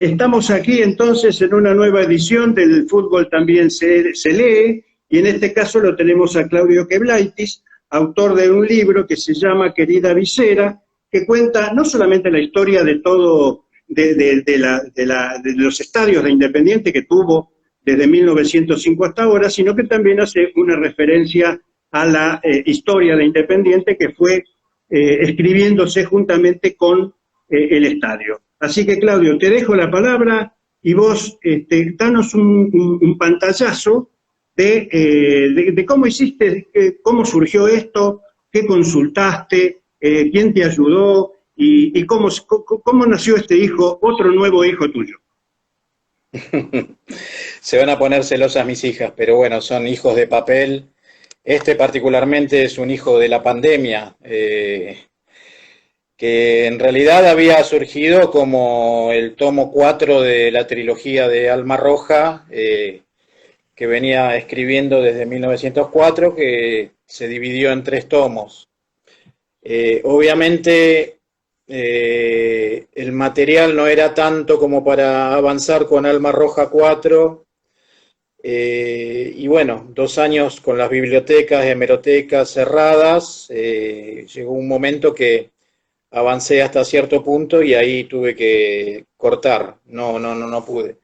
Estamos aquí entonces en una nueva edición del Fútbol también se lee, y en este caso lo tenemos a Claudio Queblaitis, autor de un libro que se llama Querida Visera, que cuenta no solamente la historia de todo, de los estadios de Independiente que tuvo desde 1905 hasta ahora, sino que también hace una referencia a la historia de Independiente que fue escribiéndose juntamente con el estadio. Así que, Claudio, te dejo la palabra y vos danos un pantallazo de cómo hiciste, cómo surgió esto, qué consultaste, quién te ayudó y cómo nació este hijo, otro nuevo hijo tuyo. Se van a poner celosas mis hijas, pero bueno, son hijos de papel. Este particularmente es un hijo de la pandemia, que en realidad había surgido como el tomo 4 de la trilogía de Alma Roja, que venía escribiendo desde 1904, que se dividió en 3 tomos. Obviamente el material no era tanto como para avanzar con Alma Roja 4, y bueno, 2 años con las bibliotecas, hemerotecas cerradas, llegó un momento que avancé hasta cierto punto y ahí tuve que cortar, no pude.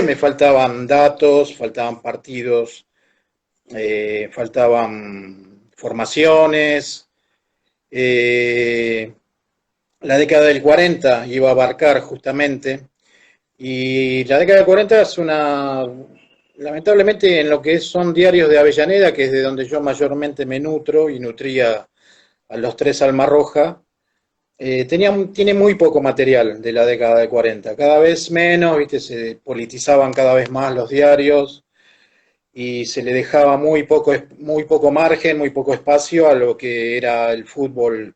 Me faltaban datos, faltaban partidos, faltaban formaciones. La década del 40 iba a abarcar justamente, y la década del 40 es lamentablemente en lo que son diarios de Avellaneda, que es de donde yo mayormente me nutro y nutría a los 3 Alma Roja, tiene muy poco material de la década del 40, cada vez menos, ¿viste? Se politizaban cada vez más los diarios y se le dejaba muy poco margen, muy poco espacio a lo que era el fútbol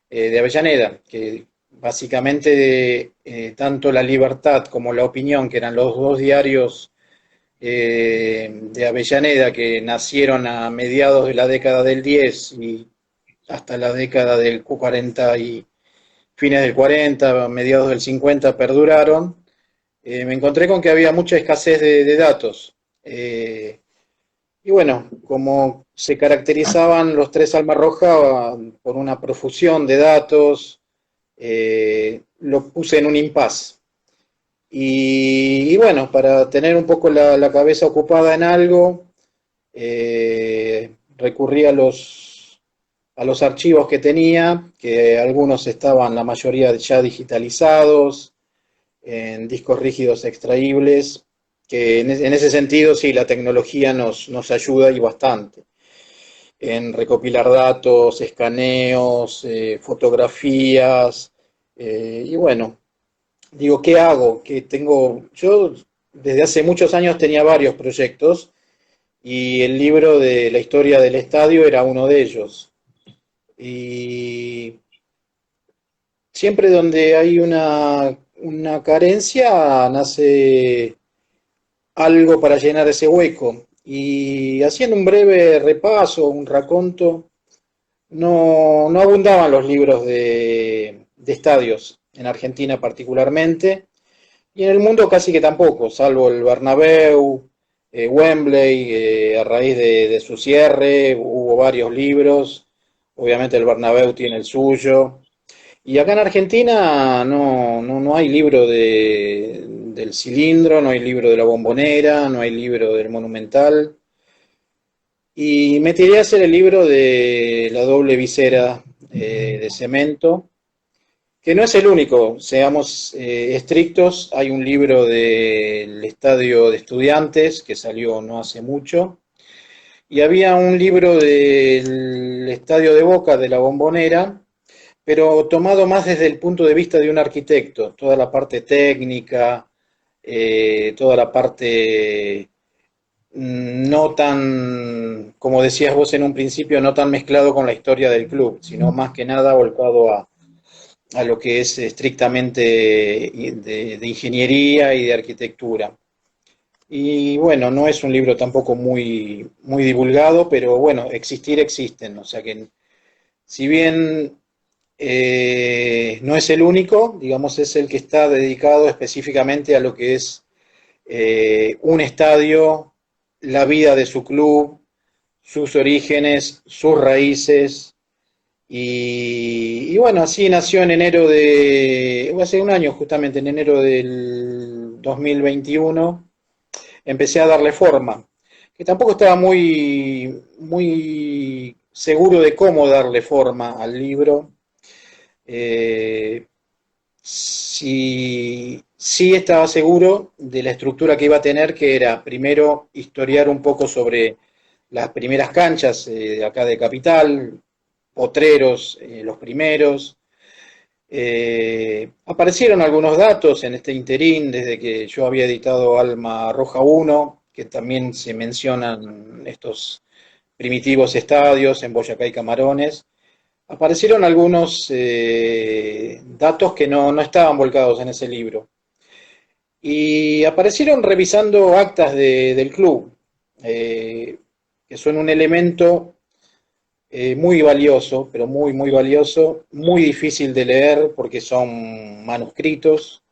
de Avellaneda, que básicamente tanto La Libertad como La Opinión, que eran los 2 diarios de Avellaneda que nacieron a mediados de la década del 10 y hasta la década del 40 y fines del 40, mediados del 50 perduraron, me encontré con que había mucha escasez de datos. Y bueno, como se caracterizaban los 3 Alma Roja por una profusión de datos, lo puse en un impasse. Y bueno, para tener un poco la cabeza ocupada en algo, recurrí a los archivos que tenía, que algunos estaban, la mayoría ya digitalizados, en discos rígidos extraíbles, que en ese sentido sí, la tecnología nos ayuda y bastante, en recopilar datos, escaneos, fotografías, y bueno, digo, ¿qué hago? Yo desde hace muchos años tenía varios proyectos, y el libro de la historia del estadio era uno de ellos. Y siempre donde hay una carencia, nace algo para llenar ese hueco. Y haciendo un breve repaso, un raconto, no abundaban los libros de estadios, en Argentina particularmente, y en el mundo casi que tampoco, salvo el Bernabéu, Wembley, a raíz de su cierre, hubo varios libros, obviamente el Bernabéu tiene el suyo, y acá en Argentina no hay libro del Cilindro, no hay libro de la Bombonera, no hay libro del Monumental. Y me tiré a hacer el libro de la doble visera de cemento, que no es el único, seamos estrictos. Hay un libro del Estadio de Estudiantes que salió no hace mucho, y había un libro del Estadio de Boca, de la Bombonera, pero tomado más desde el punto de vista de un arquitecto, toda la parte técnica, toda la parte no tan, como decías vos en un principio, no tan mezclado con la historia del club, sino más que nada volcado a lo que es estrictamente de ingeniería y de arquitectura. Y bueno, no es un libro tampoco muy divulgado, pero bueno, existir existen, o sea que si bien no es el único, digamos, es el que está dedicado específicamente a lo que es un estadio, la vida de su club, sus orígenes, sus raíces. Y bueno, así nació en enero hace un año justamente, en enero del 2021, empecé a darle forma, que tampoco estaba muy seguro de cómo darle forma al libro. Sí estaba seguro de la estructura que iba a tener, que era primero historiar un poco sobre las primeras canchas de acá de Capital, Potreros, los primeros. Aparecieron algunos datos en este interín desde que yo había editado Alma Roja 1, que también se mencionan estos primitivos estadios en Boyacá y Camarones. Aparecieron algunos datos que no estaban volcados en ese libro. Y aparecieron revisando actas del club, que son un elemento muy valioso, pero muy valioso, muy difícil de leer porque son manuscritos.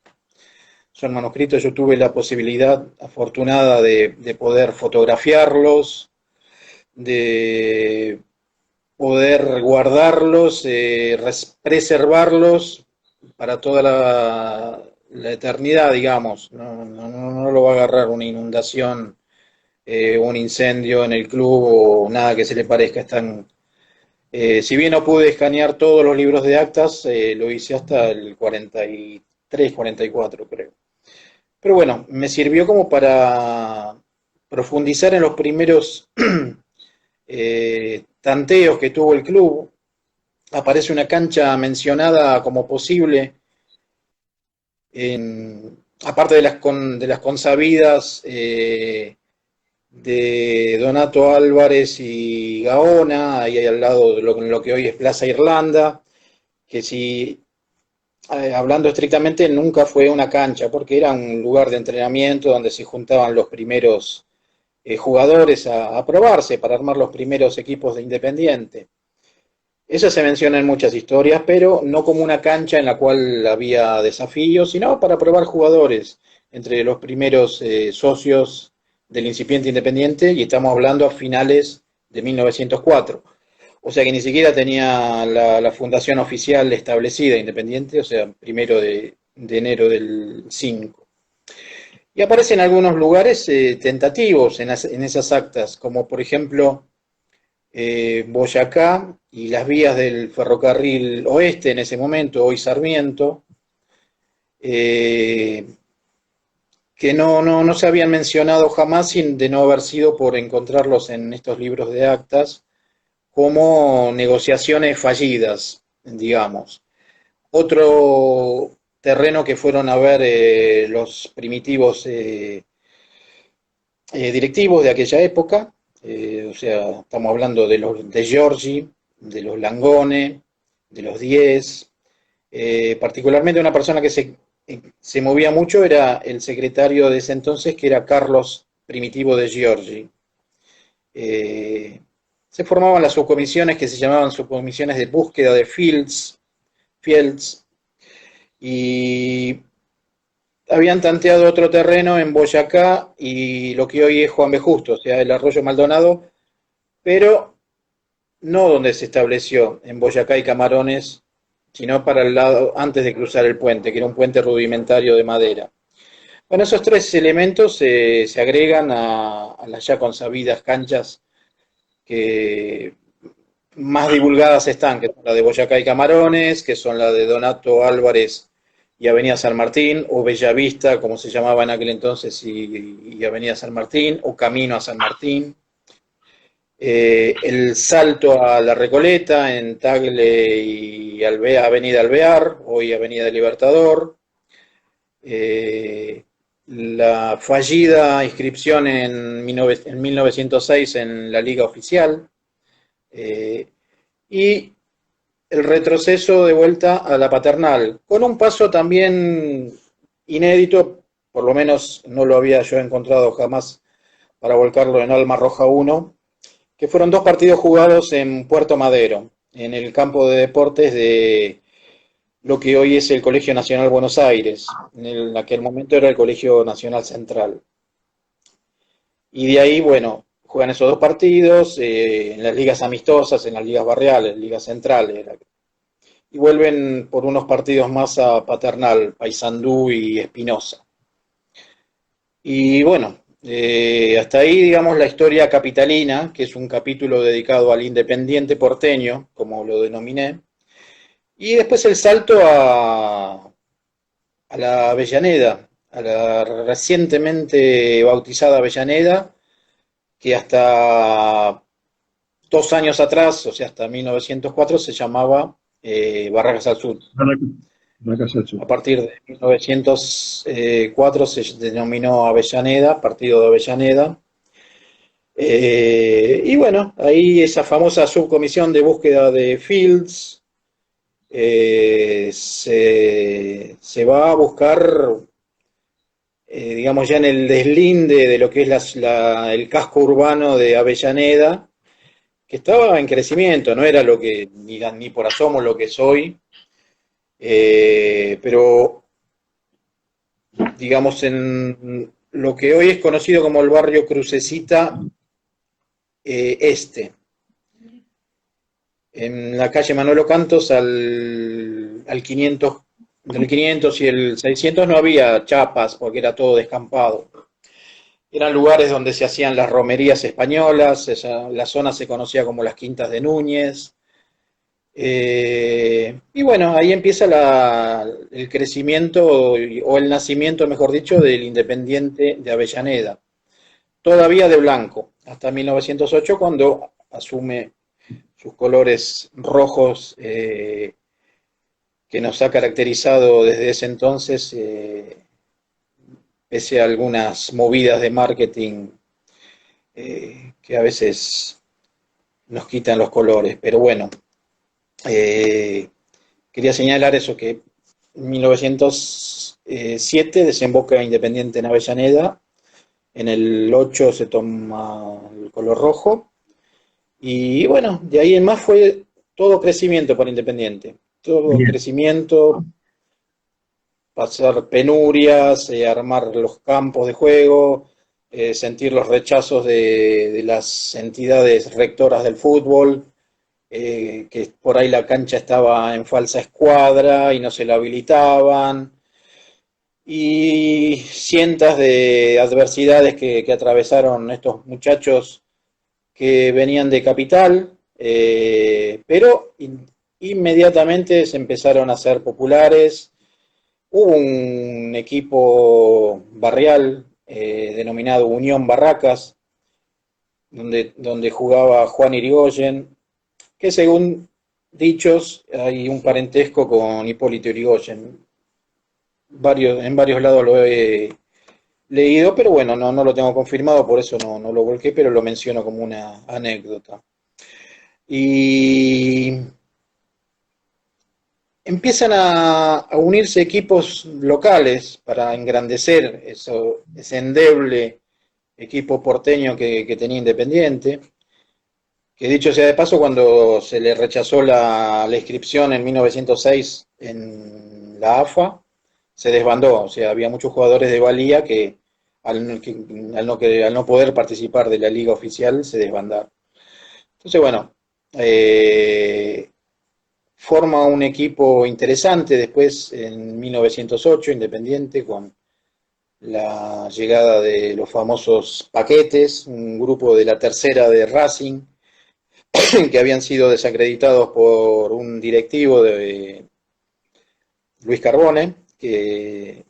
Son manuscritos, yo tuve la posibilidad afortunada de poder fotografiarlos, de poder guardarlos, preservarlos para toda la eternidad, digamos. No lo va a agarrar una inundación, un incendio en el club o nada que se le parezca. Si bien no pude escanear todos los libros de actas, lo hice hasta el 43, 44, creo. Pero bueno, me sirvió como para profundizar en los primeros tanteos que tuvo el club. Aparece una cancha mencionada como posible, aparte de las consabidas de Donato Álvarez y Gaona, ahí al lado de lo que hoy es Plaza Irlanda, que si, hablando estrictamente, nunca fue una cancha, porque era un lugar de entrenamiento donde se juntaban los primeros jugadores a probarse para armar los primeros equipos de Independiente. Eso se menciona en muchas historias, pero no como una cancha en la cual había desafíos, sino para probar jugadores entre los primeros socios del incipiente Independiente, y estamos hablando a finales de 1904. O sea que ni siquiera tenía la fundación oficial establecida Independiente, o sea, primero de enero del 5. Y aparecen algunos lugares tentativos en esas actas, como por ejemplo Boyacá y las vías del ferrocarril oeste en ese momento, hoy Sarmiento, que no se habían mencionado jamás de no haber sido por encontrarlos en estos libros de actas como negociaciones fallidas, digamos. Otro terreno que fueron a ver los primitivos directivos de aquella época, o sea, estamos hablando de los de Giorgi, de los Langone, de los Diez, particularmente una persona que se movía mucho era el secretario de ese entonces, que era Carlos Primitivo de Giorgi. Se formaban las subcomisiones que se llamaban subcomisiones de búsqueda de fields, y habían tanteado otro terreno en Boyacá y lo que hoy es Juan B. Justo, o sea, el arroyo Maldonado, pero no donde se estableció, en Boyacá y Camarones, sino para el lado antes de cruzar el puente, que era un puente rudimentario de madera. Bueno, esos tres elementos se agregan a las ya consabidas canchas que más divulgadas están, que son la de Boyacá y Camarones, que son la de Donato Álvarez y Avenida San Martín, o Bellavista, como se llamaba en aquel entonces, y Avenida San Martín, o Camino a San Martín. El salto a La Recoleta, en Tagle y Avenida Alvear, hoy Avenida Libertador. La fallida inscripción en 1906 en la Liga Oficial. Y el retroceso de vuelta a la Paternal, con un paso también inédito, por lo menos no lo había yo encontrado jamás para volcarlo en Alma Roja 1, que fueron 2 partidos jugados en Puerto Madero. en el campo de deportes de lo que hoy es el Colegio Nacional Buenos Aires. En aquel momento era el Colegio Nacional Central. Y de ahí, bueno, juegan esos dos partidos, en las ligas amistosas, en las ligas barriales, ligas centrales. Y vuelven por unos partidos más a Paternal, Paysandú y Espinosa. Y bueno, hasta ahí, digamos, la historia capitalina, que es un capítulo dedicado al Independiente porteño, como lo denominé. Y después el salto a la Avellaneda, a la recientemente bautizada Avellaneda, que hasta 2 años atrás, o sea, hasta 1904, se llamaba Barracas al Sur. Barracas al Sur. A partir de 1904 se denominó Avellaneda, Partido de Avellaneda. Y bueno, ahí esa famosa subcomisión de búsqueda de Fields se va a buscar, digamos, ya en el deslinde de lo que es el casco urbano de Avellaneda, que estaba en crecimiento, no era lo que ni por asomo lo que es hoy, pero digamos en lo que hoy es conocido como el barrio Crucecita Este, en la calle Manolo Cantos al 500, entre el 500 y el 600 no había chapas porque era todo descampado. Eran lugares donde se hacían las romerías españolas, la zona se conocía como las Quintas de Núñez. Y bueno, ahí empieza el crecimiento o el nacimiento, mejor dicho, del Independiente de Avellaneda. Todavía de blanco, hasta 1908 cuando asume sus colores rojos que nos ha caracterizado desde ese entonces, pese a algunas movidas de marketing que a veces nos quitan los colores. Pero bueno, quería señalar eso, que en 1907 desemboca Independiente en Avellaneda, en el 8 se toma el color rojo, y bueno, de ahí en más fue todo crecimiento para Independiente, todo Bien. crecimiento, pasar penurias, armar los campos de juego, sentir los rechazos de las entidades rectoras del fútbol, que por ahí la cancha estaba en falsa escuadra y no se la habilitaban, y cientos de adversidades que atravesaron estos muchachos que venían de Capital, pero inmediatamente se empezaron a hacer populares. Hubo un equipo barrial denominado Unión Barracas, donde jugaba Juan Irigoyen, que según dichos hay un parentesco con Hipólito Yrigoyen. En varios lados lo he leído, pero bueno, no lo tengo confirmado, por eso no lo volqué, pero lo menciono como una anécdota. Y empiezan a unirse equipos locales para engrandecer ese endeble equipo porteño que tenía Independiente, que dicho sea de paso, cuando se le rechazó la inscripción en 1906 en la AFA, se desbandó. O sea, había muchos jugadores de valía que al no poder participar de la liga oficial se desbandaron. Entonces, bueno, forma un equipo interesante después en 1908, Independiente, con la llegada de los famosos Paquetes, un grupo de la tercera de Racing, que habían sido desacreditados por un directivo de Luis Carbone, que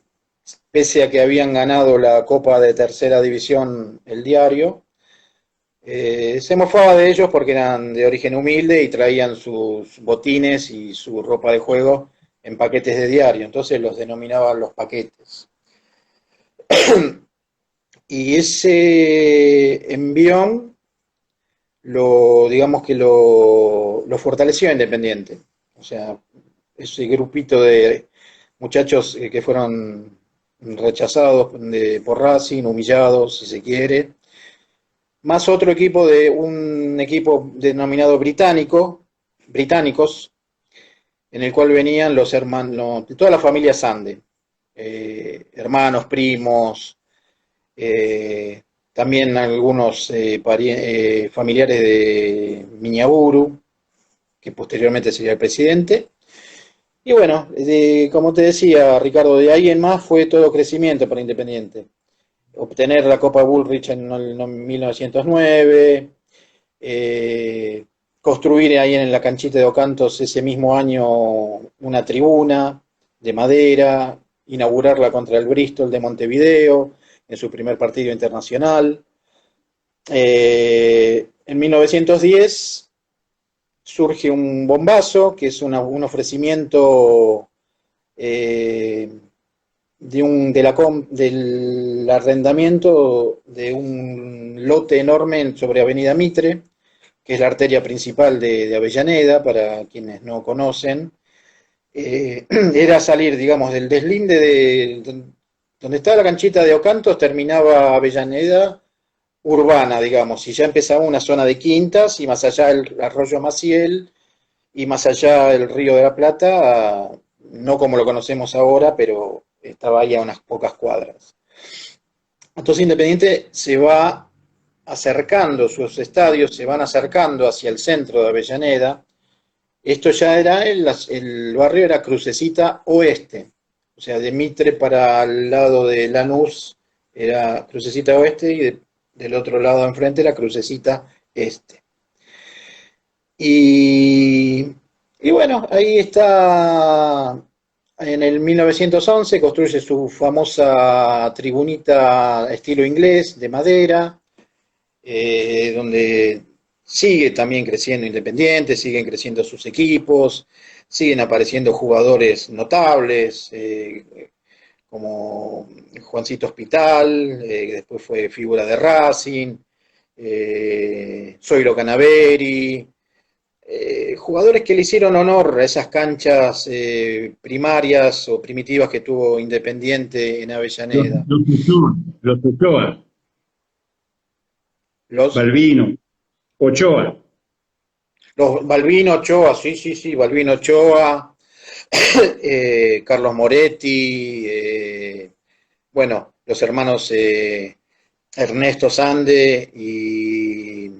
pese a que habían ganado la Copa de Tercera División el diario, se mofaba de ellos porque eran de origen humilde y traían sus botines y su ropa de juego en paquetes de diario, entonces los denominaban los Paquetes. Y ese envión digamos que lo fortaleció Independiente. O sea, ese grupito de muchachos que fueron rechazados por Racing, humillados, si se quiere, más otro equipo un equipo denominado británico, británicos, en el cual venían los hermanos, de toda la familia Sande, hermanos, primos, también algunos familiares de Miñaburu, que posteriormente sería el presidente. Y bueno, como te decía, Ricardo, de ahí en más fue todo crecimiento para Independiente. Obtener la Copa Bullrich en 1909, construir ahí en la canchita de Ocantos ese mismo año una tribuna de madera, inaugurarla contra el Bristol de Montevideo en su primer partido internacional. En 1910 surge un bombazo, que es un ofrecimiento del arrendamiento de un lote enorme sobre Avenida Mitre, que es la arteria principal de Avellaneda, para quienes no conocen. Era salir, digamos, del deslinde de donde estaba la canchita de Ocantos, terminaba Avellaneda urbana, digamos, y ya empezaba una zona de quintas, y más allá el arroyo Maciel, y más allá el río de la Plata, no como lo conocemos ahora, pero estaba ahí a unas pocas cuadras. Entonces Independiente se va acercando, sus estadios se van acercando hacia el centro de Avellaneda. Esto ya era, el barrio era Crucecita Oeste, o sea, de Mitre para el lado de Lanús era Crucecita Oeste, y del otro lado enfrente era Crucecita Este. Y bueno, ahí está, en el 1911 construye su famosa tribunita estilo inglés de madera, donde sigue también creciendo Independiente, siguen creciendo sus equipos, siguen apareciendo jugadores notables, como Juancito Hospital, que después fue figura de Racing, Zoilo Canaveri, jugadores que le hicieron honor a esas canchas primarias o primitivas que tuvo Independiente en Avellaneda. Los Ochoa, Los Balbino, Ochoa. Balbino Ochoa, sí, Balbino Ochoa, Carlos Moretti, bueno, los hermanos Ernesto Sande y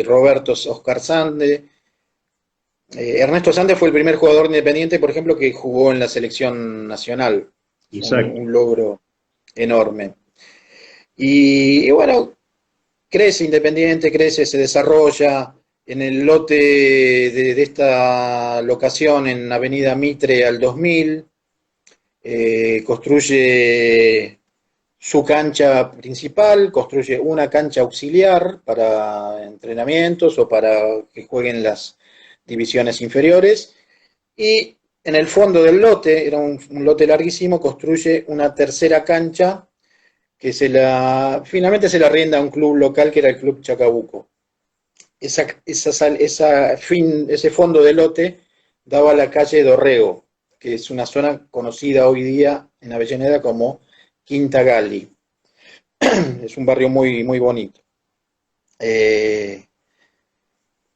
Roberto Oscar Sande. Ernesto Sande fue el primer jugador independiente, por ejemplo, que jugó en la selección nacional. Un logro enorme. Y bueno, crece Independiente, crece, se desarrolla. En el lote de esta locación en Avenida Mitre al 2000, construye su cancha principal, construye una cancha auxiliar para entrenamientos o para que jueguen las divisiones inferiores, y en el fondo del lote, era un lote larguísimo, construye una tercera cancha que finalmente se la arrienda a un club local que era el Club Chacabuco. Ese fondo de lote daba a la calle Dorrego, que es una zona conocida hoy día en Avellaneda como Quinta Galli. Es un barrio muy, muy bonito.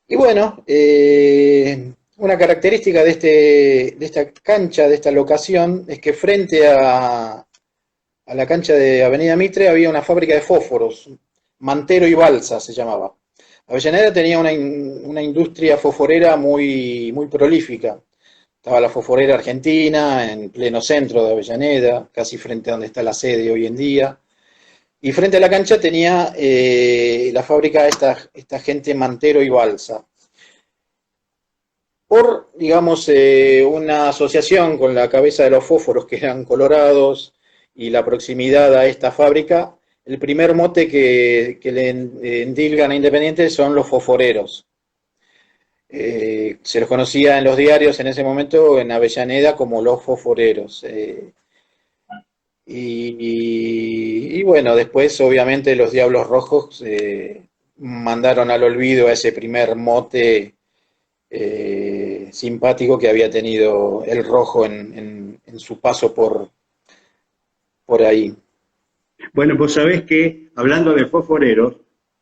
Y bueno, una característica de esta cancha, de esta locación, es que frente a la cancha de Avenida Mitre había una fábrica de fósforos, Mantero y Balsa se llamaba. Avellaneda tenía una industria fosforera muy, muy prolífica. Estaba la fosforera argentina en pleno centro de Avellaneda, casi frente a donde está la sede hoy en día. Y frente a la cancha tenía la fábrica esta gente Mantero y Balsa. Por, digamos, una asociación con la cabeza de los fósforos que eran colorados y la proximidad a esta fábrica, el primer mote que le endilgan a Independiente son los fosforeros. Se los conocía en los diarios en ese momento en Avellaneda como los fosforeros. Y bueno, después obviamente los Diablos Rojos mandaron al olvido a ese primer mote simpático que había tenido el rojo en su paso por ahí. Bueno, vos sabés que, hablando de fosforeros,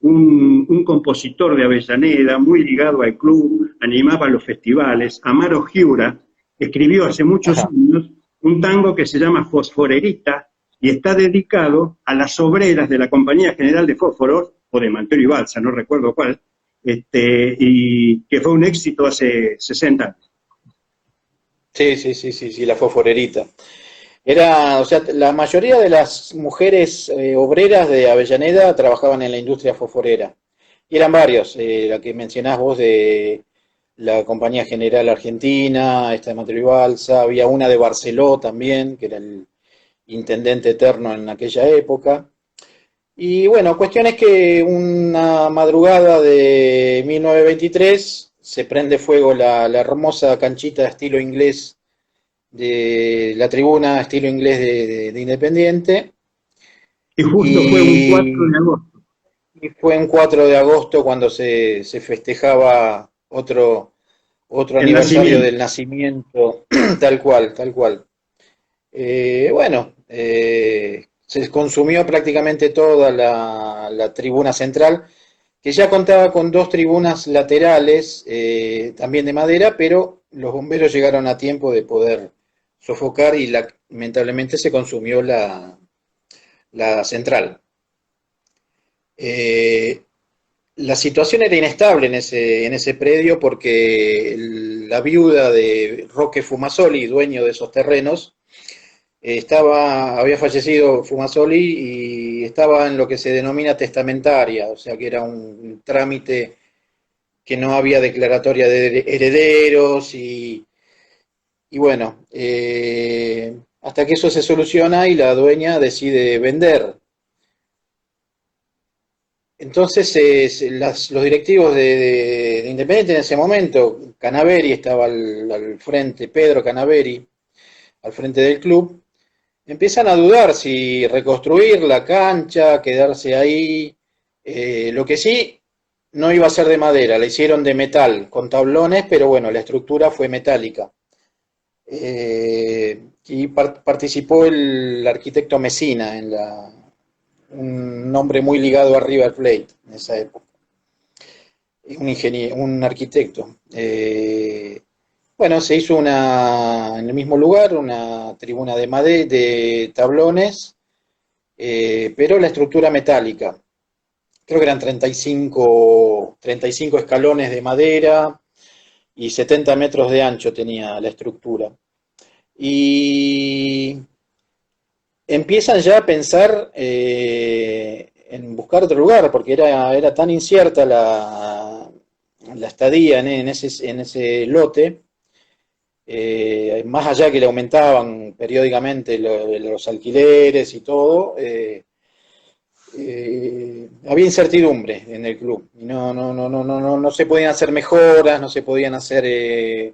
un compositor de Avellaneda, muy ligado al club, animaba los festivales, Amaro Giura, escribió hace muchos Ajá. años un tango que se llama Fosforerita y está dedicado a las obreras de la Compañía General de Fósforos, o de Manterio y Balsa, no recuerdo cuál, y que fue un éxito hace 60 años. Sí, sí, sí, sí, sí, la fosforerita. Era, o sea, la mayoría de las mujeres obreras de Avellaneda trabajaban en la industria fosforera. Y eran varios, la que mencionás vos de la Compañía General Argentina, esta de Mateo y Balsa, había una de Barceló también, que era el intendente eterno en aquella época. Y bueno, cuestión es que una madrugada de 1923 se prende fuego la hermosa canchita de estilo inglés de la tribuna estilo inglés de Independiente Y justo fue un 4 de y, agosto. y fue en 4 de agosto cuando se festejaba otro El aniversario nacimiento. del nacimiento, tal cual, tal cual. Bueno, se consumió prácticamente toda la tribuna central, que ya contaba con dos tribunas laterales, también de madera, pero los bomberos llegaron a tiempo de poder sofocar y lamentablemente se consumió la central. Eh, la situación era inestable en ese predio porque la viuda de Roque Fumasoli, dueño de esos terrenos, había fallecido Fumasoli y estaba en lo que se denomina testamentaria, o sea que era un trámite que no había declaratoria de herederos y bueno, hasta que eso se soluciona y la dueña decide vender. Entonces los directivos de Independiente en ese momento, Canaveri estaba al frente, Pedro Canaveri, al frente del club, empiezan a dudar si reconstruir la cancha, quedarse ahí. Lo que sí, no iba a ser de madera, la hicieron de metal, con tablones, pero bueno, la estructura fue metálica. Y participó el arquitecto Messina, un nombre muy ligado a River Plate en esa época, un arquitecto. Bueno, se hizo en el mismo lugar una tribuna de madera, de tablones, pero la estructura metálica. Creo que eran 35 escalones de madera y 70 metros de ancho tenía la estructura. Y empiezan ya a pensar en buscar otro lugar, porque era tan incierta la estadía en ese lote, más allá que le aumentaban periódicamente los alquileres y todo, había incertidumbre en el club. Y no se podían hacer mejoras, no se podían hacer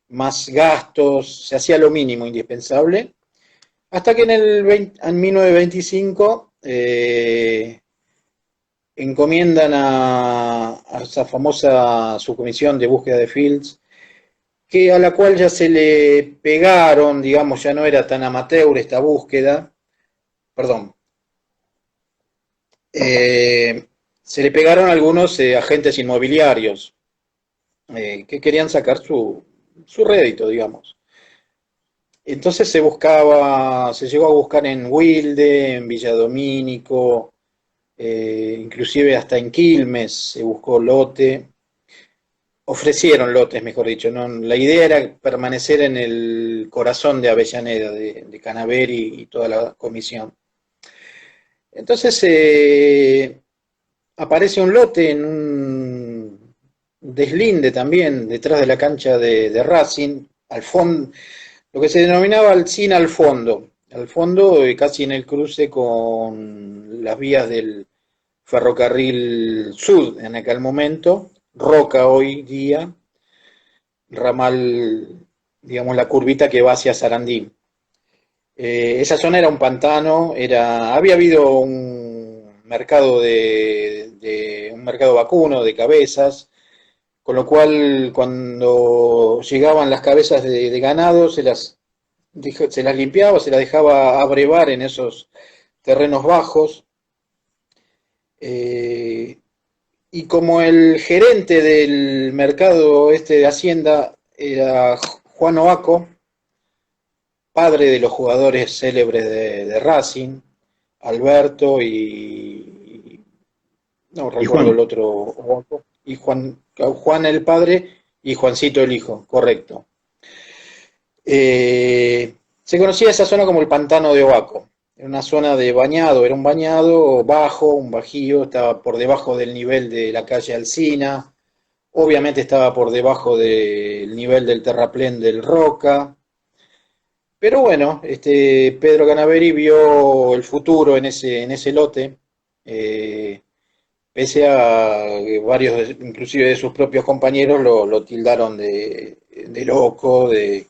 más gastos, se hacía lo mínimo indispensable. Hasta que en 1925 encomiendan a esa famosa subcomisión de búsqueda de Fields, a la cual ya se le pegaron, digamos, ya no era tan amateur esta búsqueda, perdón, se le pegaron algunos agentes inmobiliarios que querían sacar su rédito, digamos. Entonces se llegó a buscar en Wilde, en Villadomínico, inclusive hasta en Quilmes se buscó lote, ofrecieron lotes, mejor dicho, ¿no? La idea era permanecer en el corazón de Avellaneda, de Canaveri y toda la comisión. Entonces aparece un lote en un deslinde también, detrás de la cancha de Racing, al fondo, lo que se denominaba Alcina al fondo casi en el cruce con las vías del ferrocarril Sud en aquel momento, Roca hoy día, ramal, digamos la curvita que va hacia Sarandí. Esa zona era un pantano, había habido un mercado un mercado vacuno de cabezas, con lo cual cuando llegaban las cabezas de ganado se las limpiaba, se las dejaba abrevar en esos terrenos bajos. Eh, y como el gerente del mercado este de Hacienda era Juan Oaco, padre de los jugadores célebres de Racing, Alberto y no Y recuerdo el Juan, otro Oaco, y Juan el padre y Juancito el hijo, correcto. Se conocía esa zona como el pantano de Oaco. Era una zona de bañado, era un bañado bajo, un bajío, estaba por debajo del nivel de la calle Alsina, obviamente estaba por debajo del nivel del terraplén del Roca, pero bueno, Pedro Canaveri vio el futuro en ese lote, eh, pese a que varios, inclusive de sus propios compañeros, lo tildaron de loco, de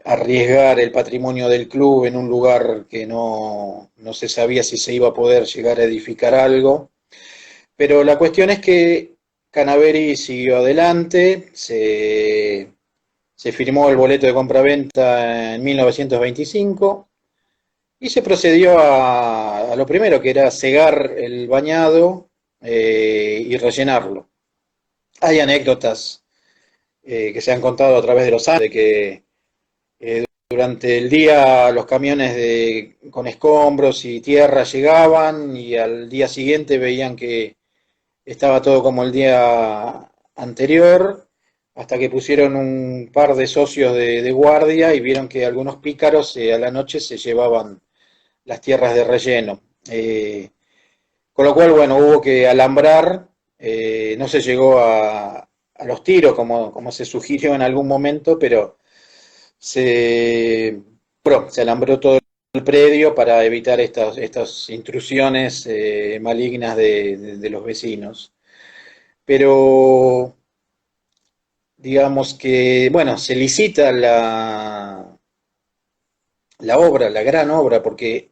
arriesgar el patrimonio del club en un lugar que no se sabía si se iba a poder llegar a edificar algo. Pero la cuestión es que Canaveri siguió adelante, se firmó el boleto de compraventa en 1925 y se procedió a lo primero, que era cegar el bañado y rellenarlo. Hay anécdotas que se han contado a través de los años de que durante el día los camiones con escombros y tierra llegaban y al día siguiente veían que estaba todo como el día anterior, hasta que pusieron un par de socios de guardia y vieron que algunos pícaros a la noche se llevaban las tierras de relleno. Con lo cual, bueno, hubo que alambrar, no se llegó a los tiros como se sugirió en algún momento, pero se, se alambró todo el predio para evitar estas intrusiones malignas de los vecinos. Pero digamos que, bueno, se licita la obra, la gran obra, porque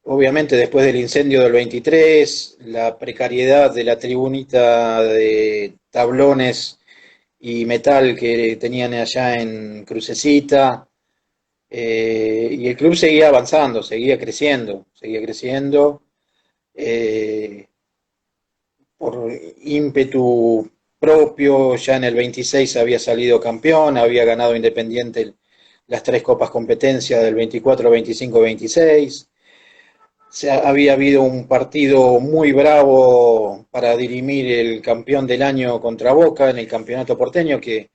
obviamente después del incendio del 23, la precariedad de la tribunita de tablones y metal que tenían allá en Crucecita, y el club seguía avanzando, seguía creciendo eh, por ímpetu propio. Ya en el 26 había salido campeón, había ganado Independiente las tres copas competencia del 24, 25, 26. Había habido un partido muy bravo para dirimir el campeón del año contra Boca en el campeonato porteño, que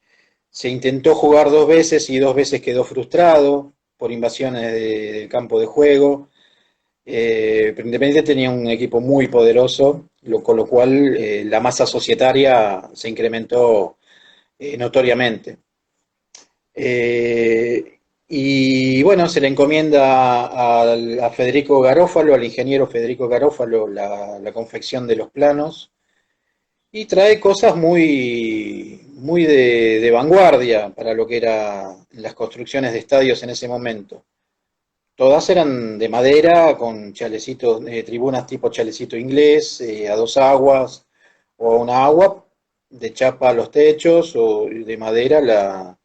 se intentó jugar dos veces y dos veces quedó frustrado por invasiones del campo de juego. Pero Independiente tenía un equipo muy poderoso, con lo cual la masa societaria se incrementó notoriamente. Y bueno, se le encomienda a Federico Garófalo, al ingeniero Federico Garófalo, la confección de los planos y trae cosas muy de vanguardia para lo que eran las construcciones de estadios en ese momento. Todas eran de madera, con chalecitos, tribunas tipo chalecito inglés, a dos aguas, o una agua de chapa a los techos, o de madera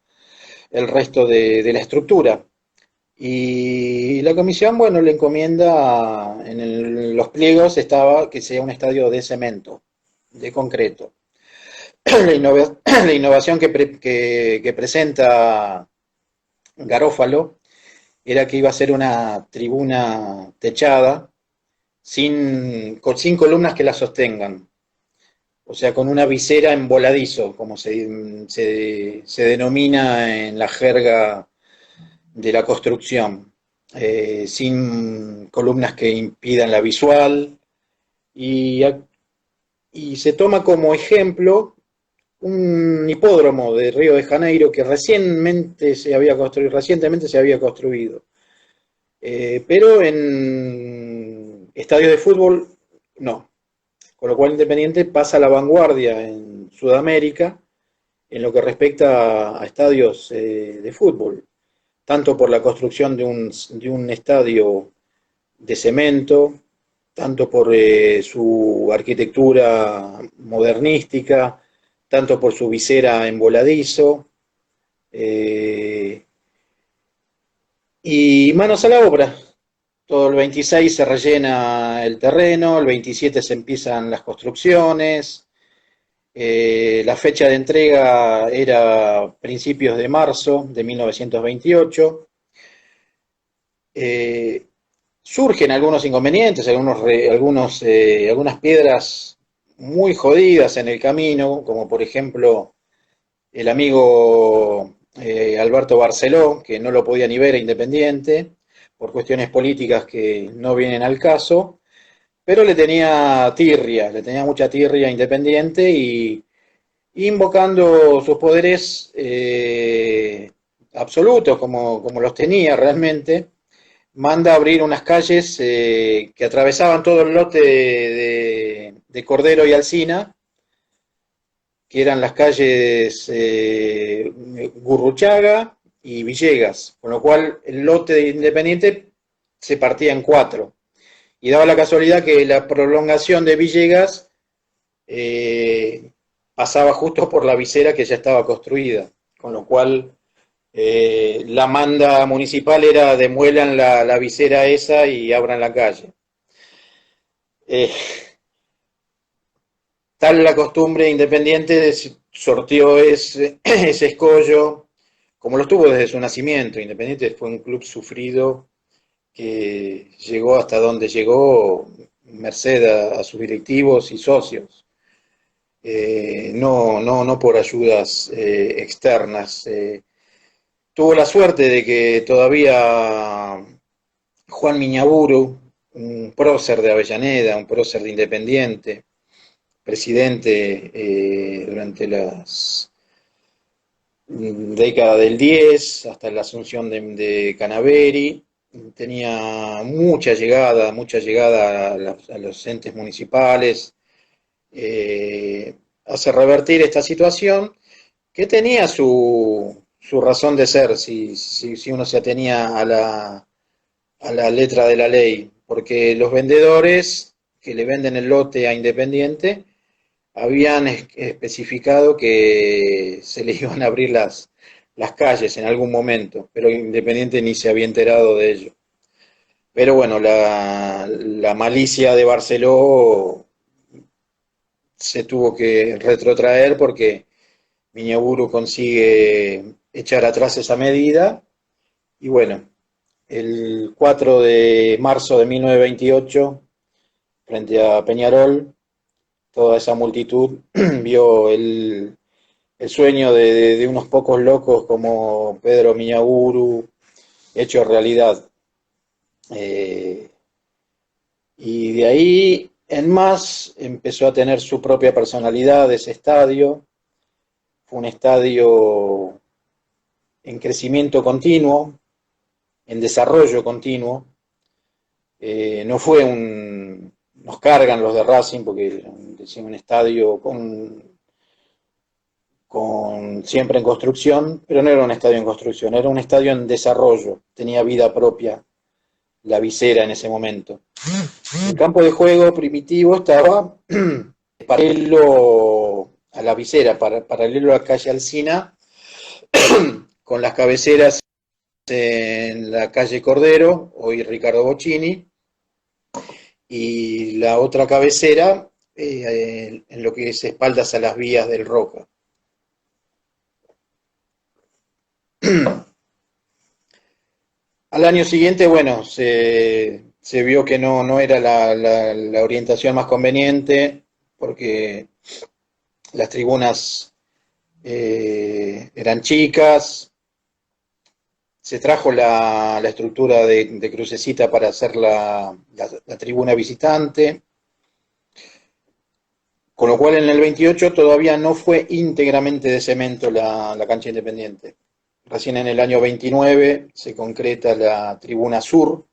el resto de la estructura. Y la comisión, bueno, le encomienda, los pliegos estaba que sea un estadio de cemento, de concreto. La innovación que presenta Garófalo era que iba a ser una tribuna techada sin columnas que la sostengan, o sea, con una visera en voladizo, como se denomina en la jerga de la construcción, sin columnas que impidan la visual, y, y se toma como ejemplo un hipódromo de Río de Janeiro que recientemente se había construido. Pero en estadios de fútbol no. Con lo cual Independiente pasa a la vanguardia en Sudamérica en lo que respecta a estadios de fútbol, tanto por la construcción de un estadio de cemento, tanto por su arquitectura modernística, tanto por su visera en voladizo, y manos a la obra. Todo el 26 se rellena el terreno, el 27 se empiezan las construcciones, la fecha de entrega era principios de marzo de 1928. Eh, Surgen algunos inconvenientes, algunas piedras muy jodidas en el camino, como por ejemplo el amigo Alberto Barceló, que no lo podía ni ver a Independiente, por cuestiones políticas que no vienen al caso, pero le tenía mucha tirria a Independiente y invocando sus poderes absolutos, como los tenía realmente, manda a abrir unas calles que atravesaban todo el lote de Cordero y Alsina, que eran las calles Gurruchaga y Villegas, con lo cual el lote de Independiente se partía en cuatro. Y daba la casualidad que la prolongación de Villegas pasaba justo por la visera que ya estaba construida, con lo cual la manda municipal era demuelan la visera esa y abran la calle. Eh, Tal la costumbre Independiente sorteó ese escollo, como lo tuvo desde su nacimiento. Independiente fue un club sufrido que llegó hasta donde llegó merced a sus directivos y socios. No por ayudas externas. Tuvo la suerte de que todavía Juan Miñaburu, un prócer de Avellaneda, un prócer de Independiente, presidente durante las décadas del 10 hasta la asunción de Canaveri, tenía mucha llegada a los entes municipales, hace revertir esta situación que tenía su razón de ser, si uno se atenía a la letra de la ley, porque los vendedores que le venden el lote a Independiente habían especificado que se le iban a abrir las calles en algún momento, pero Independiente ni se había enterado de ello. Pero bueno, la malicia de Barceló se tuvo que retrotraer porque Miñaburu consigue echar atrás esa medida y bueno, el 4 de marzo de 1928, frente a Peñarol, toda esa multitud vio el sueño de unos pocos locos como Pedro Miñaburu hecho realidad. Y de ahí en más empezó a tener su propia personalidad ese estadio. Fue un estadio en crecimiento continuo, en desarrollo continuo. No fue nos cargan los de Racing porque es un estadio siempre en construcción, pero no era un estadio en construcción, era un estadio en desarrollo, tenía vida propia la visera en ese momento. El campo de juego primitivo estaba paralelo a la visera, paralelo a la calle Alsina, con las cabeceras en la calle Cordero, hoy Ricardo Bocchini, y la otra cabecera en lo que es espaldas a las vías del Roca. Al año siguiente, bueno, se vio que no era la orientación más conveniente, porque las tribunas eran chicas, se trajo la estructura de crucecita para hacer la tribuna visitante, con lo cual en el 28 todavía no fue íntegramente de cemento la cancha Independiente. Recién en el año 29 se concreta la tribuna sur,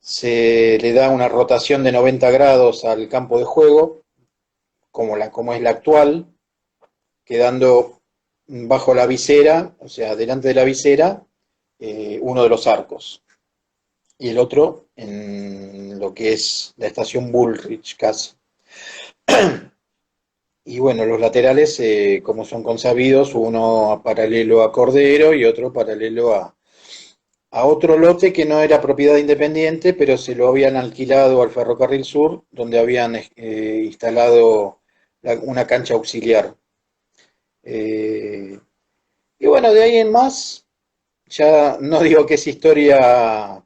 se le da una rotación de 90 grados al campo de juego, como es la actual, quedando bajo la visera, o sea, delante de la visera, uno de los arcos, y el otro en lo que es la estación Bullrich casi. Y bueno, los laterales, como son consabidos, uno paralelo a Cordero y otro paralelo a otro lote que no era propiedad de Independiente, pero se lo habían alquilado al Ferrocarril Sur, donde habían instalado una cancha auxiliar. Eh, y bueno, de ahí en más, ya no digo que es historia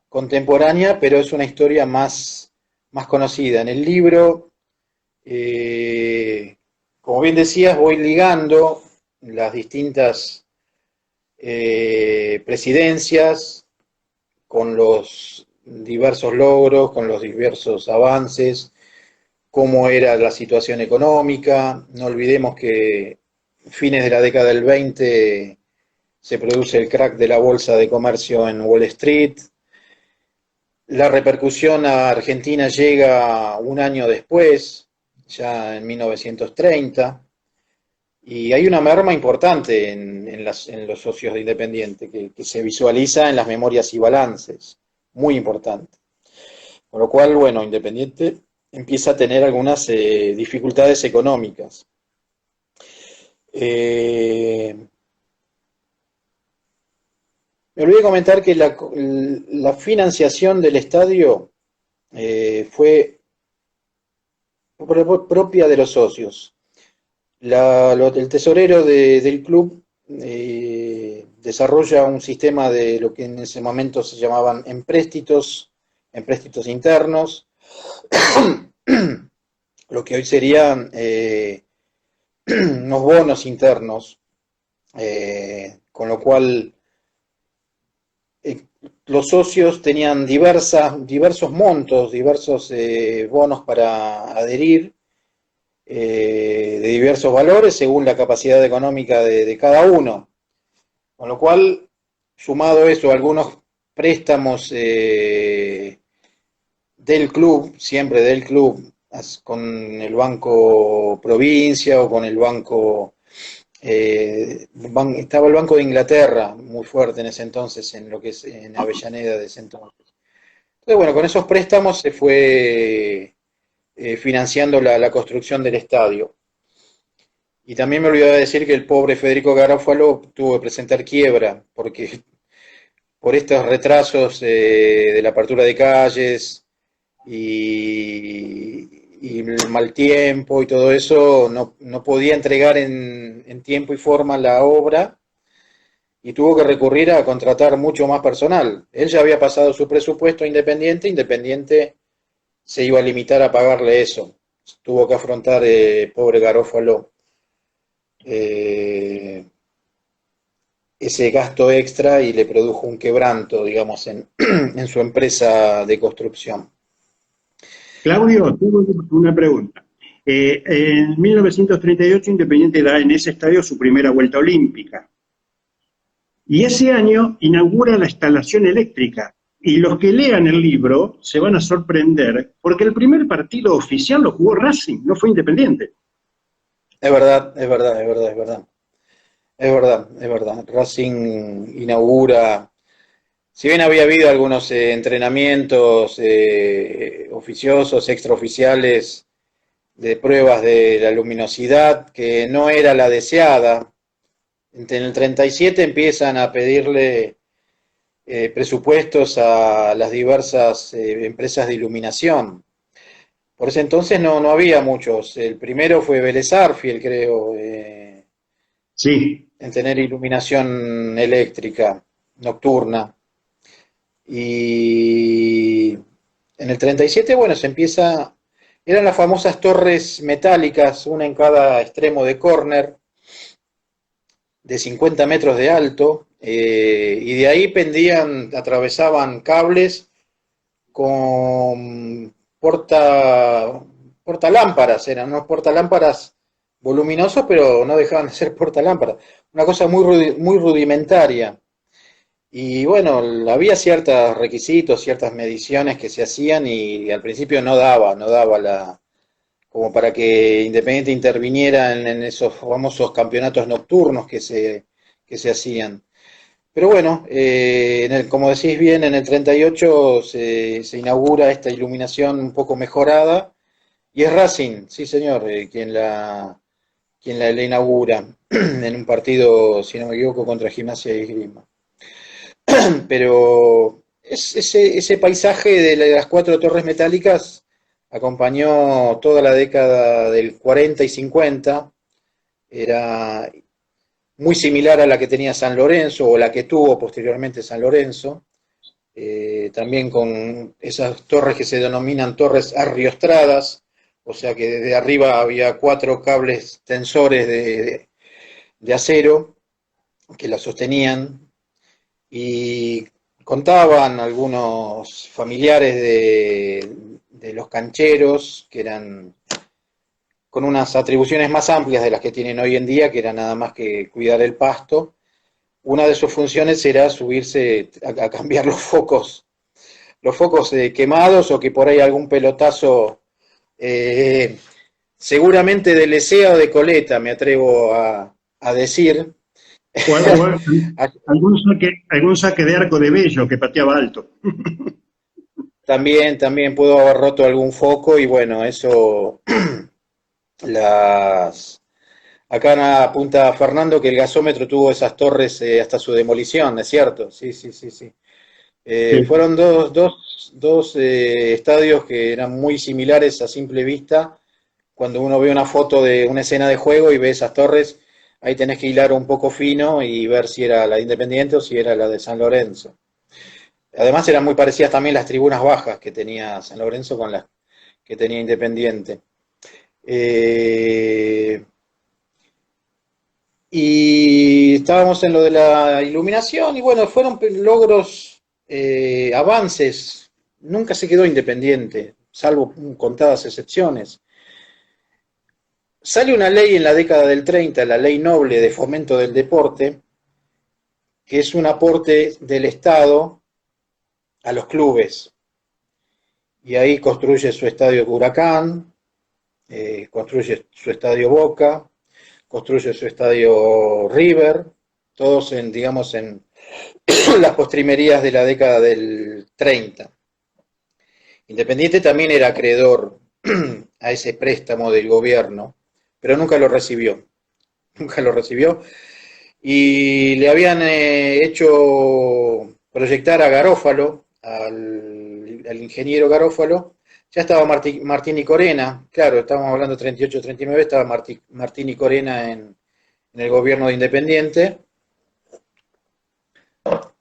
contemporánea, pero es una historia más conocida. En el libro, como bien decías, voy ligando las distintas presidencias con los diversos logros, con los diversos avances, cómo era la situación económica. No olvidemos que fines de la década del 20 se produce el crack de la bolsa de comercio en Wall Street. La repercusión a Argentina llega un año después, ya en 1930, y hay una merma importante en los socios de Independiente, que se visualiza en las memorias y balances, muy importante. Con lo cual, bueno, Independiente empieza a tener algunas dificultades económicas. Me olvidé comentar que la financiación del estadio fue propia de los socios. El tesorero del club desarrolla un sistema de lo que en ese momento se llamaban empréstitos internos, lo que hoy serían unos bonos internos, con lo cual los socios tenían diversos montos, diversos bonos para adherir, de diversos valores según la capacidad económica de cada uno. Con lo cual, sumado eso, algunos préstamos del club, siempre del club, con el Banco Provincia o con el Banco... estaba el Banco de Inglaterra muy fuerte en ese entonces, en lo que es en Avellaneda de ese entonces. Entonces, bueno, con esos préstamos se fue financiando la construcción del estadio. Y también me olvidaba decir que el pobre Federico Garofalo tuvo que presentar quiebra, porque por estos retrasos de la apertura de calles y el mal tiempo y todo eso, no podía entregar en tiempo y forma la obra y tuvo que recurrir a contratar mucho más personal. Él ya había pasado su presupuesto a Independiente, Independiente se iba a limitar a pagarle eso. Tuvo que afrontar, pobre Garófalo, ese gasto extra y le produjo un quebranto, digamos, en su empresa de construcción. Claudio, tengo una pregunta. En 1938 Independiente da en ese estadio su primera vuelta olímpica. Y ese año inaugura la instalación eléctrica. Y los que lean el libro se van a sorprender porque el primer partido oficial lo jugó Racing, no fue Independiente. Es verdad, es verdad, es verdad, es verdad. Es verdad, es verdad. Racing inaugura, si bien había habido algunos entrenamientos oficiosos, extraoficiales, de pruebas de la luminosidad, que no era la deseada, en el 37 empiezan a pedirle presupuestos a las diversas empresas de iluminación. Por ese entonces no había muchos. El primero fue Vélez Arfiel, creo, Sí. en tener iluminación eléctrica nocturna. Y en el 37, bueno, se empieza, eran las famosas torres metálicas, una en cada extremo de córner, de 50 metros de alto, y de ahí atravesaban cables con portalámparas, eran unos portalámparas voluminosos, pero no dejaban de ser portalámparas, una cosa muy rudimentaria. Y bueno, había ciertos requisitos, ciertas mediciones que se hacían y al principio no daba como para que Independiente interviniera en esos famosos campeonatos nocturnos que se hacían. Pero bueno, como decís bien, en el 38 se inaugura esta iluminación un poco mejorada y es Racing, sí señor, quien la inaugura en un partido, si no me equivoco, contra Gimnasia y Esgrima. pero ese paisaje de las 4 torres metálicas acompañó toda la década del 40 y 50, era muy similar a la que tenía San Lorenzo o la que tuvo posteriormente San Lorenzo, también con esas torres que se denominan torres arriostradas, o sea que desde arriba había 4 cables tensores de acero que la sostenían, y contaban algunos familiares de los cancheros que eran con unas atribuciones más amplias de las que tienen hoy en día, que era nada más que cuidar el pasto. Una de sus funciones era subirse a cambiar los focos quemados, o que por ahí algún pelotazo, seguramente de Lecea o de Coleta, me atrevo a decir. O algún saque de arco de Bello que pateaba alto. También pudo haber roto algún foco, y bueno, eso las... Acá apunta Fernando que el gasómetro tuvo esas torres hasta su demolición, ¿es cierto? Sí, sí, sí, sí. Sí. Fueron dos estadios que eran muy similares a simple vista. Cuando uno ve una foto de una escena de juego y ve esas torres, ahí tenés que hilar un poco fino y ver si era la de Independiente o si era la de San Lorenzo. Además eran muy parecidas también las tribunas bajas que tenía San Lorenzo con las que tenía Independiente. Y estábamos en lo de la iluminación, y bueno, fueron logros, avances. Nunca se quedó Independiente, salvo contadas excepciones. Sale una ley en la década del 30, la Ley Noble de Fomento del Deporte, que es un aporte del Estado a los clubes. Y ahí construye su estadio Huracán, construye su estadio Boca, construye su estadio River, todos digamos, en las postrimerías de la década del 30. Independiente también era acreedor a ese préstamo del gobierno, pero nunca lo recibió. Nunca lo recibió. Y le habían hecho proyectar a Garófalo, al ingeniero Garófalo. Ya estaba Martín y Corena, claro, estábamos hablando de 38-39, estaba Martín y Corena en el gobierno de Independiente,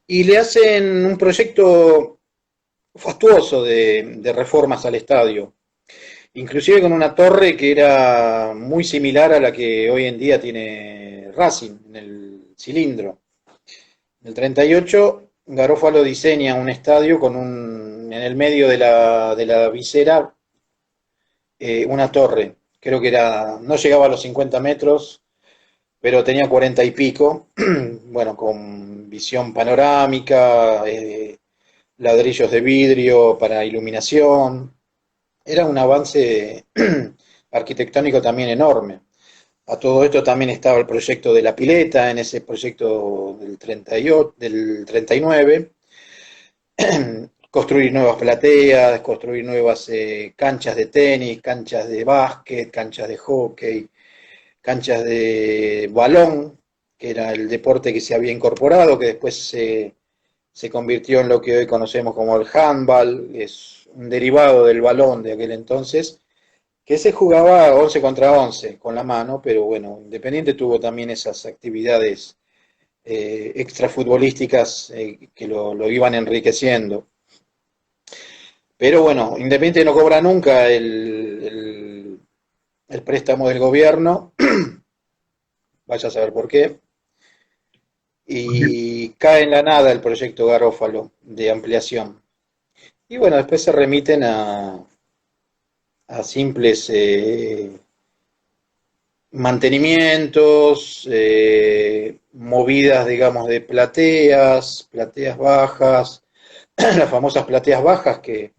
y le hacen un proyecto fastuoso de reformas al estadio, inclusive con una torre que era muy similar a la que hoy en día tiene Racing, en el cilindro. En el 38, Garófalo diseña un estadio en el medio de la visera, una torre, creo que no llegaba a los 50 metros, pero tenía 40 y pico, bueno, con visión panorámica, ladrillos de vidrio para iluminación. Era un avance arquitectónico también enorme. A todo esto también estaba el proyecto de la pileta, en ese proyecto del 38, del 39, construir nuevas plateas, construir nuevas canchas de tenis, canchas de básquet, canchas de hockey, canchas de balón, que era el deporte que se había incorporado, que después se convirtió en lo que hoy conocemos como el handball, es un derivado del balón de aquel entonces, que se jugaba 11 contra 11 con la mano, pero bueno, Independiente tuvo también esas actividades extrafutbolísticas que lo iban enriqueciendo. Pero bueno, Independiente no cobra nunca el préstamo del gobierno, vaya a saber por qué, y cae en la nada el proyecto Garófalo de ampliación. Y bueno, después se remiten a simples mantenimientos, movidas, digamos, de plateas bajas, las famosas plateas bajas que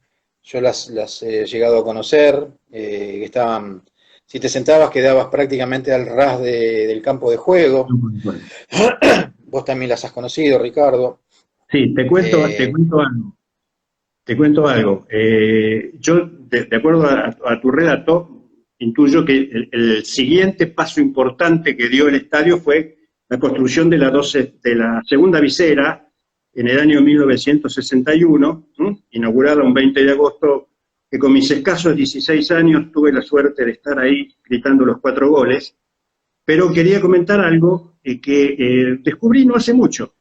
yo las he llegado a conocer, que estaban, si te sentabas quedabas prácticamente al ras del campo de juego. Vos también las has conocido, Ricardo. Sí, te cuento algo. Te cuento algo. Yo, de acuerdo a tu relato, intuyo que el siguiente paso importante que dio el estadio fue la construcción de la segunda visera, en el año 1961, inaugurada un 20 de agosto, que con mis escasos 16 años tuve la suerte de estar ahí gritando los 4 goles, pero quería comentar algo que descubrí no hace mucho,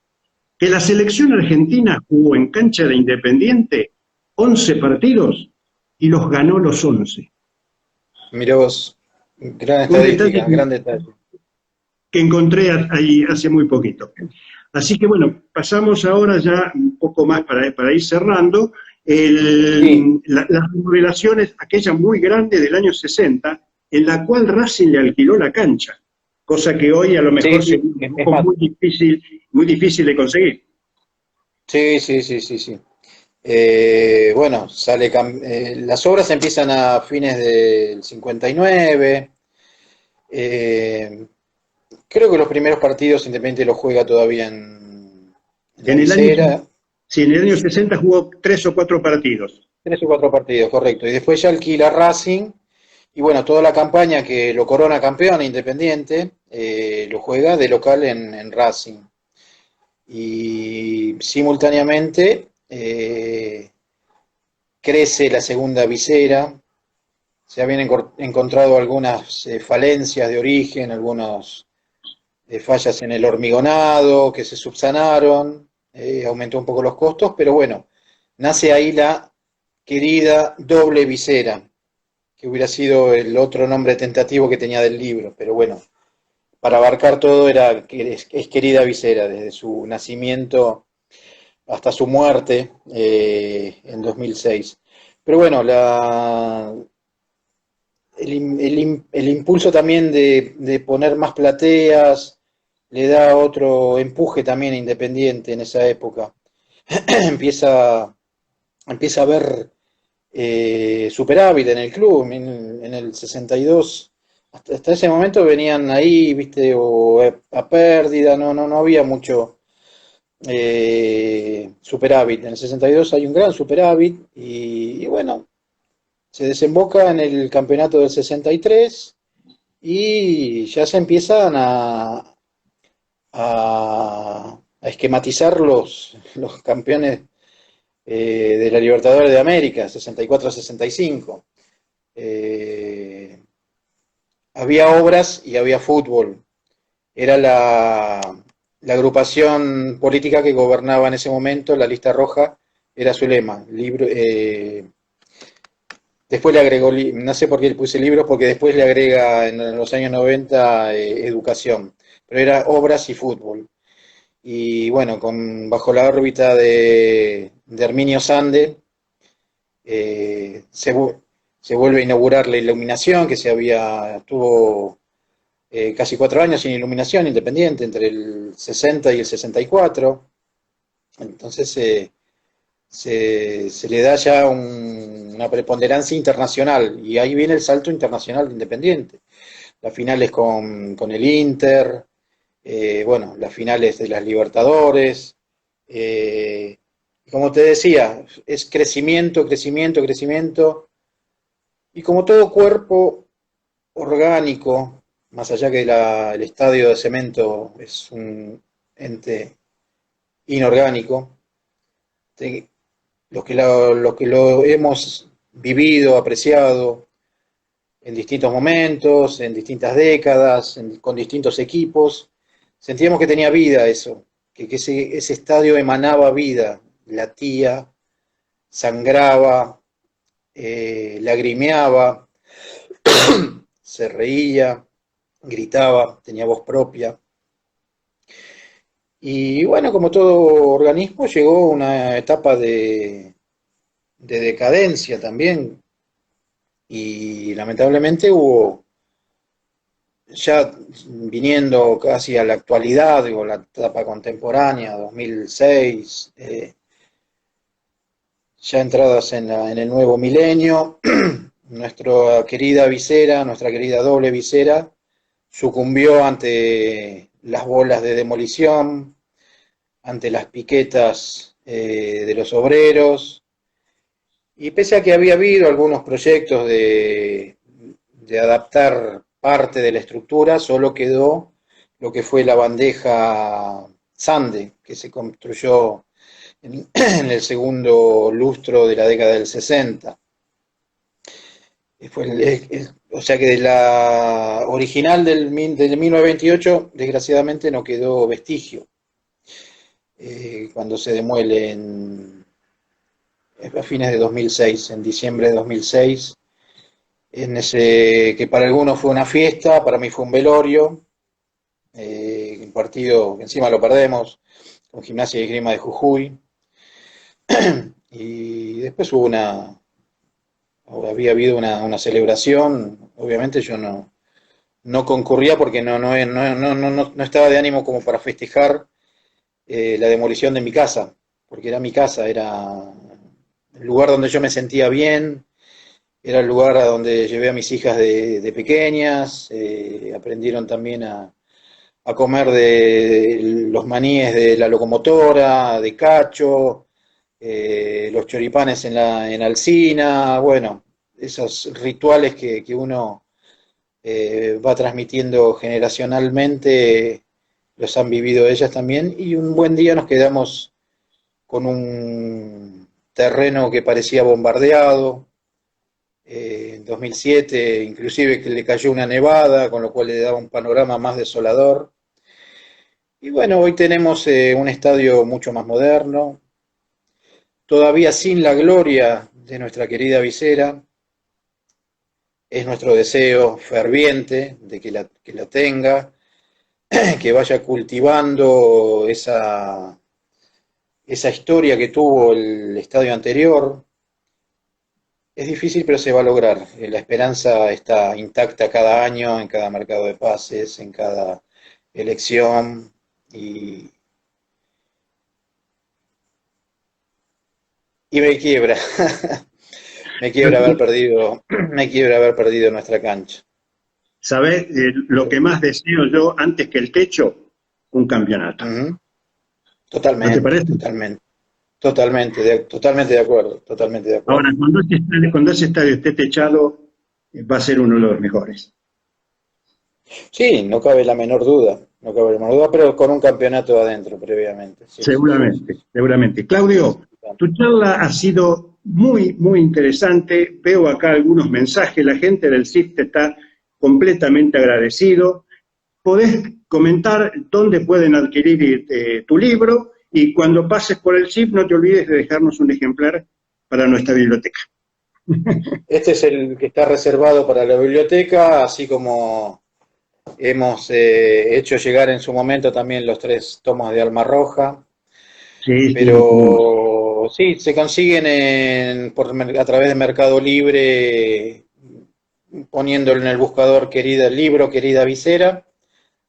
que la selección argentina jugó en cancha de Independiente 11 partidos y los ganó los 11. Mirá vos, gran Un detalle estadística, gran detalle. que encontré ahí hace muy poquito. Así que bueno, pasamos ahora ya un poco más para ir cerrando. Sí, Las remodelaciones, aquella muy grande del año 60, en la cual Racing le alquiló la cancha, cosa que hoy a lo sí, mejor sí, sería un es poco más, muy difícil de conseguir. sí, sí, sí, sí, sí. Bueno, las obras empiezan a fines del 59. eh, Creo que los primeros partidos Independiente los juega todavía en la En el año, visera. sí, en el año 60 jugó 3 o 4 partidos. 3 o 4 partidos, correcto. Y después ya alquila Racing. Y bueno, toda la campaña que lo corona campeón Independiente, lo juega de local en Racing. Y simultáneamente crece la segunda visera. Se habían encontrado algunas falencias de origen, algunas fallas en el hormigonado que se subsanaron, aumentó un poco los costos, pero bueno, nace ahí la querida doble visera, que hubiera sido el otro nombre tentativo que tenía del libro, pero bueno, para abarcar todo es querida visera, desde su nacimiento hasta su muerte en 2006. Pero bueno, el impulso también de poner más plateas le da otro empuje también a Independiente en esa época. empieza, empieza a haber superávit en el club, en el 62. Hasta ese momento venían ahí, viste, o a pérdida, no había mucho superávit. En el 62 hay un gran superávit y bueno, se desemboca en el campeonato del 63 y ya se empiezan a esquematizar los campeones de la Libertadores de América, 64-65. Había obras y había fútbol. Era la agrupación política que gobernaba en ese momento, la lista roja, era su lema. Después le agregó, no sé por qué le puse libros, porque después le agrega en los años 90 educación, pero era obras y fútbol. Y bueno, bajo la órbita de Herminio Sande, eh, se, se vuelve a inaugurar la iluminación, que tuvo casi 4 años sin iluminación independiente, entre el 60 y el 64. Entonces se le da ya una preponderancia internacional, y ahí viene el salto internacional de Independiente. Las finales con el Inter, bueno, las finales de las Libertadores. Como te decía, es crecimiento, crecimiento, crecimiento. Y como todo cuerpo orgánico, más allá que el estadio de cemento es un ente inorgánico, los que lo hemos vivido, apreciado en distintos momentos, en distintas décadas, con distintos equipos, sentíamos que tenía vida eso, que ese estadio emanaba vida, latía, sangraba, lagrimeaba, se reía, gritaba, tenía voz propia. Y bueno, como todo organismo, llegó una etapa de decadencia también, y lamentablemente hubo, ya viniendo casi a la actualidad, digo, la etapa contemporánea, 2006, ya entradas en el nuevo milenio, nuestra querida visera, nuestra querida doble visera, sucumbió ante las bolas de demolición, ante las piquetas de los obreros, y pese a que había habido algunos proyectos de adaptar parte de la estructura, solo quedó lo que fue la bandeja Sande, que se construyó en el segundo lustro de la década del 60. O sea que de la original del 1928, desgraciadamente no quedó vestigio. Cuando se demuele a fines de 2006, en diciembre de 2006, en ese que para algunos fue una fiesta, para mí fue un velorio, un partido que encima lo perdemos, con Gimnasia y Esgrima de Jujuy, y después había habido una celebración. Obviamente yo no concurría porque no estaba de ánimo como para festejar la demolición de mi casa, porque era mi casa, era el lugar donde yo me sentía bien, era el lugar a donde llevé a mis hijas de pequeñas, aprendieron también a comer de los maníes de la locomotora, de cacho, los choripanes en Alsina, bueno, esos rituales que uno va transmitiendo generacionalmente, los han vivido ellas también, y un buen día nos quedamos con un terreno que parecía bombardeado, en 2007, inclusive que le cayó una nevada, con lo cual le daba un panorama más desolador. Y bueno, hoy tenemos un estadio mucho más moderno, todavía sin la gloria de nuestra querida visera. Es nuestro deseo ferviente de que la tenga, que vaya cultivando esa historia que tuvo el estadio anterior. Es difícil, pero se va a lograr. La esperanza está intacta cada año, en cada mercado de pases, en cada elección. Y me quiebra, me quiebra haber perdido nuestra cancha. ¿Sabés? Lo que más deseo yo, antes que el techo, un campeonato. ¿No te Totalmente, parece? totalmente. Totalmente de acuerdo, totalmente de acuerdo. Ahora, cuando ese estadio esté techado, va a ser uno de los mejores. Sí, no cabe la menor duda, no cabe la menor duda, pero con un campeonato adentro previamente. Sí, Seguramente, seguramente. Claudio, tu charla ha sido muy, muy interesante. Veo acá algunos mensajes. La gente del CIF te está completamente agradecido. Podés comentar dónde pueden adquirir tu libro y cuando pases por el CIF no te olvides de dejarnos un ejemplar para nuestra biblioteca. Este es el que está reservado para la biblioteca, así como hemos hecho llegar en su momento también los 3 tomos de Alma Roja. Sí, sí, lo tenemos. Pero sí, se consiguen a través de Mercado Libre, poniéndolo en el buscador querida visera,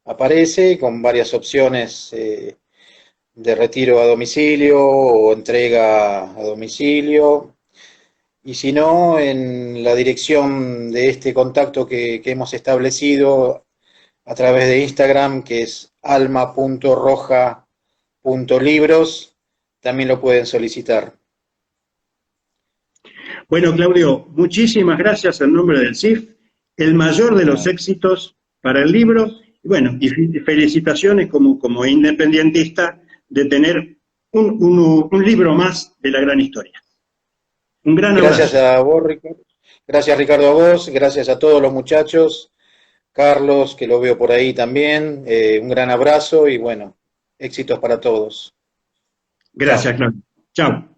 aparece con varias opciones de retiro a domicilio o entrega a domicilio. Y si no, en la dirección de este contacto que hemos establecido a través de Instagram, que es alma.roja.libros, también lo pueden solicitar. Bueno, Claudio, muchísimas gracias en nombre del CIF. El mayor de los éxitos para el libro. Y bueno, y felicitaciones como independientista de tener un libro más de la gran historia. Un gran Gracias abrazo. a vos, Ricardo. Gracias, Ricardo, a vos. Gracias a todos los muchachos. Carlos, que lo veo por ahí también. Un gran abrazo y bueno, éxitos para todos. Gracias, Chao. Claudio. Chao.